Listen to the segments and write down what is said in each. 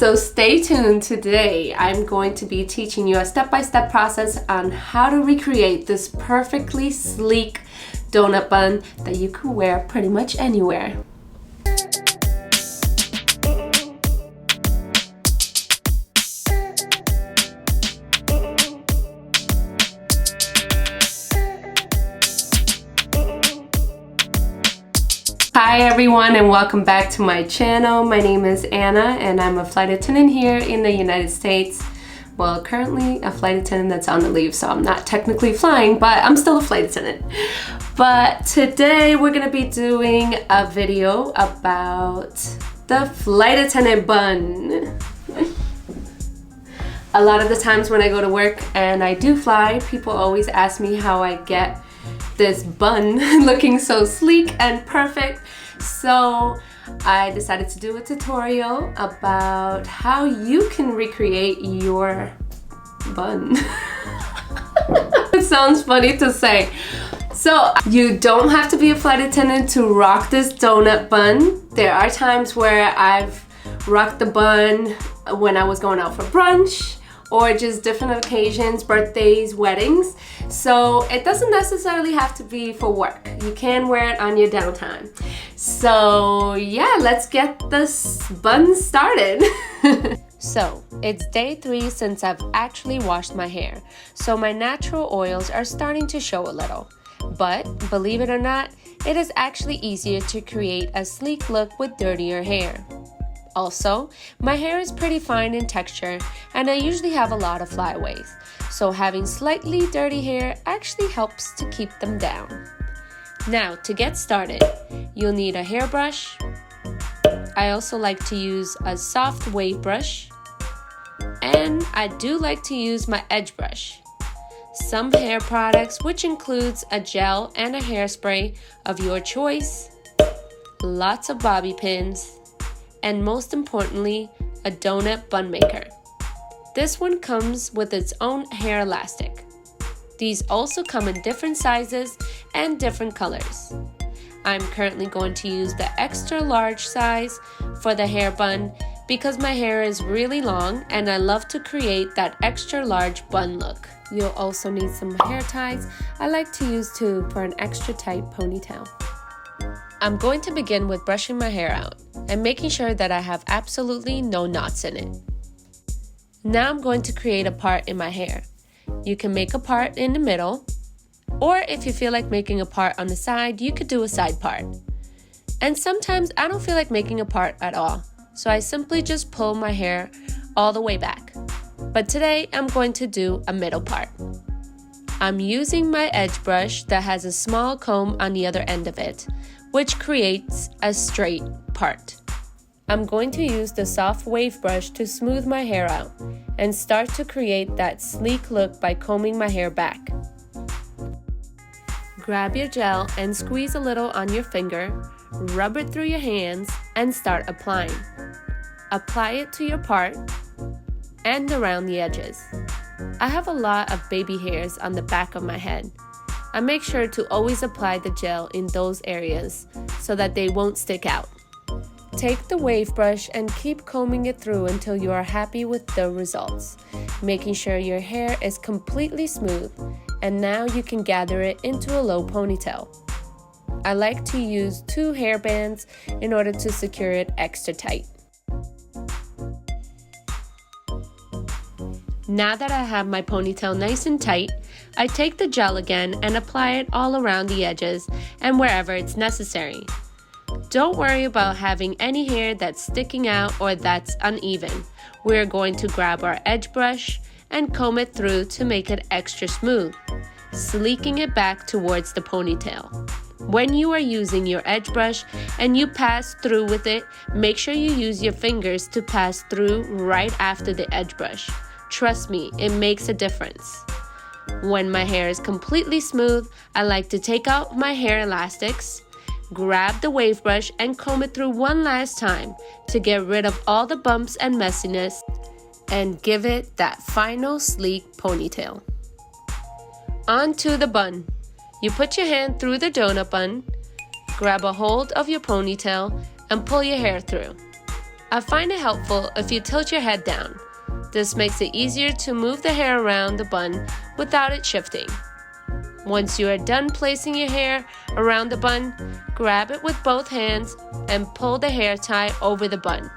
So stay tuned. Today I'm going to be teaching you a step-by-step process on how to recreate this perfectly sleek donut bun that you can wear pretty much anywhere. Hi everyone, and welcome back to my channel. My name is Anna and I'm a flight attendant here in the United States. Well, currently a flight attendant that's on the leave, so I'm not technically flying, but I'm still a flight attendant. But today we're gonna be doing a video about the flight attendant bun. A lot of the times when I go to work and I do fly, people always ask me how I get this bun looking so sleek and perfect. So I decided to do a tutorial about how you can recreate your bun. It sounds funny to say. So you don't have to be a flight attendant to rock this donut bun. There are times where I've rocked the bun when I was going out for brunch, or just different occasions, birthdays, weddings. So it doesn't necessarily have to be for work. You can wear it on your downtime. So yeah, let's get this bun started. So it's day 3 since I've actually washed my hair. So my natural oils are starting to show a little. But believe it or not, it is actually easier to create a sleek look with dirtier hair. Also, my hair is pretty fine in texture and I usually have a lot of flyaways, so having slightly dirty hair actually helps to keep them down. Now, to get started, you'll need a hairbrush. I also like to use a soft wave brush, and I do like to use my edge brush. Some hair products, which includes a gel and a hairspray of your choice, lots of bobby pins, and most importantly, a donut bun maker. This one comes with its own hair elastic. These also come in different sizes and different colors. I'm currently going to use the extra large size for the hair bun because my hair is really long and I love to create that extra large bun look. You'll also need some hair ties. I like to use 2 for an extra tight ponytail. I'm going to begin with brushing my hair out and making sure that I have absolutely no knots in it. Now I'm going to create a part in my hair. You can make a part in the middle, or if you feel like making a part on the side, you could do a side part. And sometimes I don't feel like making a part at all, so I simply just pull my hair all the way back. But today I'm going to do a middle part. I'm using my edge brush that has a small comb on the other end of it, which creates a straight part. I'm going to use the soft wave brush to smooth my hair out and start to create that sleek look by combing my hair back. Grab your gel and squeeze a little on your finger, rub it through your hands, and start applying. Apply it to your part and around the edges. I have a lot of baby hairs on the back of my head. I make sure to always apply the gel in those areas so that they won't stick out. Take the wave brush and keep combing it through until you are happy with the results, making sure your hair is completely smooth, and now you can gather it into a low ponytail. I like to use 2 hair bands in order to secure it extra tight. Now that I have my ponytail nice and tight, I take the gel again and apply it all around the edges and wherever it's necessary. Don't worry about having any hair that's sticking out or that's uneven. We're going to grab our edge brush and comb it through to make it extra smooth, sleeking it back towards the ponytail. When you are using your edge brush and you pass through with it, make sure you use your fingers to pass through right after the edge brush. Trust me, it makes a difference. When my hair is completely smooth, I like to take out my hair elastics, grab the wave brush and comb it through one last time to get rid of all the bumps and messiness and give it that final sleek ponytail. Onto the bun. You put your hand through the donut bun, grab a hold of your ponytail and pull your hair through. I find it helpful if you tilt your head down. This makes it easier to move the hair around the bun without it shifting. Once you are done placing your hair around the bun, grab it with both hands and pull the hair tie over the bun,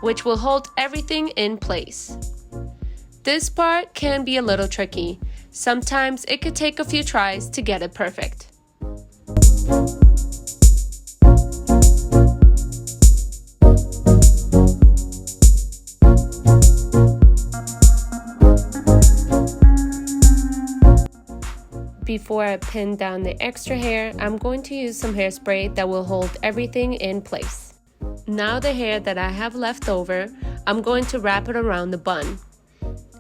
which will hold everything in place. This part can be a little tricky. Sometimes it could take a few tries to get it perfect. Before I pin down the extra hair, I'm going to use some hairspray that will hold everything in place. Now the hair that I have left over, I'm going to wrap it around the bun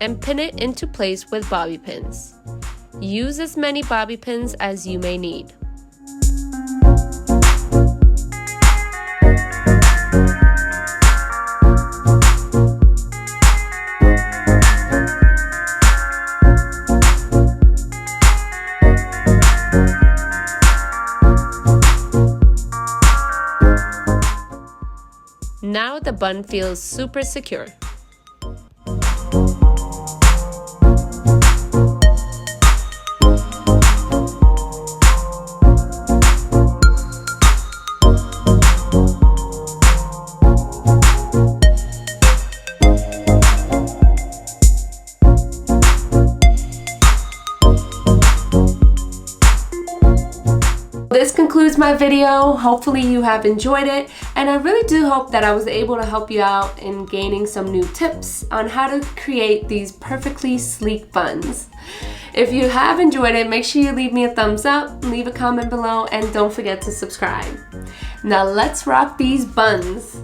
and pin it into place with bobby pins. Use as many bobby pins as you may need. Now the bun feels super secure. This concludes my video. Hopefully you have enjoyed it, and I really do hope that I was able to help you out in gaining some new tips on how to create these perfectly sleek buns. If you have enjoyed it, make sure you leave me a thumbs up, leave a comment below, and don't forget to subscribe. Now let's rock these buns.